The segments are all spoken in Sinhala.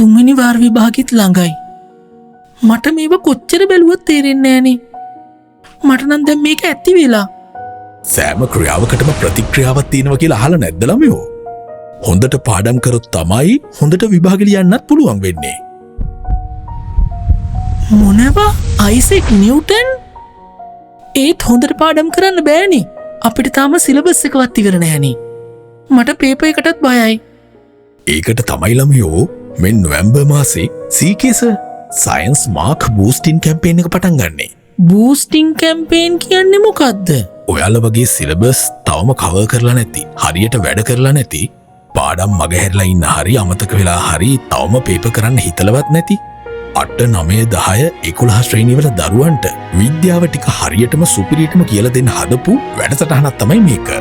3 වාර විභාගෙත් ළඟයි. මට මේව කොච්චර බැලුවත් තේරෙන්නේ නෑනේ. මට නම් දැන් මේක ඇති වෙලා. සෑම ක්‍රියාවකටම ප්‍රතික්‍රියාවක් තියෙනවා කියලා අහලා නැද්ද ළමයෝ? හොඳට පාඩම් කරොත් තමයි හොඳට විභාගෙ ලියන්නත් පුළුවන් වෙන්නේ. මොනවා? Isaac Newton? ඒත් හොඳට පාඩම් කරන්න බෑනේ. අපිට තාම සිලබස් එකවත් ඉවර නැහැනේ. මට පේපර් එකටත් බයයි. ඒකට තමයි ළමයෝ මේ නොවැම්බර් මාසේ සීකේස සයන්ස් මාක් බූස්ටින් කැම්පේන් එක පටන් ගන්නෙ. බූස්ටිං කැම්පේන් කියන්නේ මොකක්ද? ඔයාලා වගේ සිලබස් තවම කවර් කරලා නැති, හරියට වැඩ කරලා නැති, පාඩම් මගහැරලා ඉන්න හරි අමතක වෙලා හරි තවම පේපර් කරන්න හිතලවත් නැති 8 9 10 11 ශ්‍රේණිවල දරුවන්ට විද්‍යාව ටික හරියටම සුපිරියටම කියලා දෙන්න හදපු වැඩසටහනක් තමයි මේක.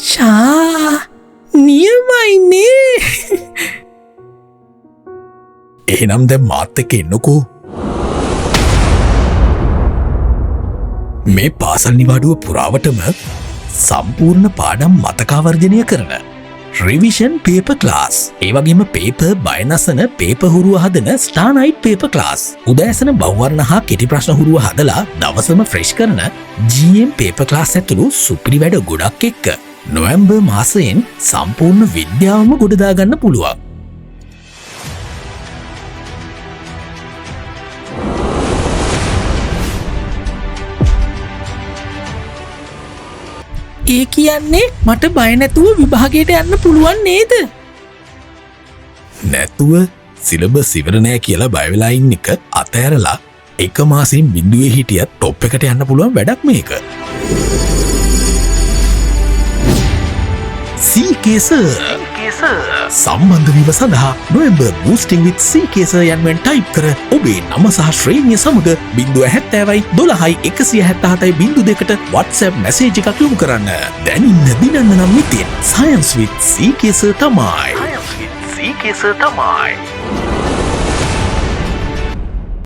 ෂා නියමයිනේ. එහෙනම් දැන් මාත් එක්ක එන්නකෝ. මේ පාසල් නිවාඩුව පුරාවටම සම්පූර්ණ පාඩම් මතකාවර්ජනය කරන රිවිෂන් පේපර් ක්ලාස්. ඒ වගේම පේපර් බයනසන පේපර් හුරුව හදන ස්ටානයිට් පේපර් ක්ලාස්. උදෑසන බවවර්ණ හා කෙටි ප්‍රශ්න හුරුව හදලා දවසම ෆ්‍රෙෂ් කරන GM පේපර් ක්ලාස් ඇතුළු සුපිරි වැඩ ගොඩක් එක්ක නොවැම්බර් මාසයෙන් සම්පූර්ණ විද්‍යාවම ගොඩදාගන්න පුළුවන්. ඒ කියන්නේ මට බය නැතුව විභාගයට යන්න පුළුවන් නේද? නැතුව සිලබස් ඉවර නෑ කියලා බය වෙලා ඉන්න එක අතහැරලා එක මාසෙන් බිඳුවේ හිටියත් টොප් එකට යන්න පුළුවන් වැඩක් මේක. සීකේස සම්බන්ධ වීම සඳහා නොවැම්බර් බූස්ටිං විත් සීකේස යනුවෙන් ටයිප් කර ඔබේ නම සහ ශ්‍රේණිය සමග 070යි 12යි 177යි 02ට WhatsApp මැසේජ් එකක් යොමු කරන්න. දැනින්න දිනන්න නම් මිතින් සයන්ස් විත් සීකේස තමයි.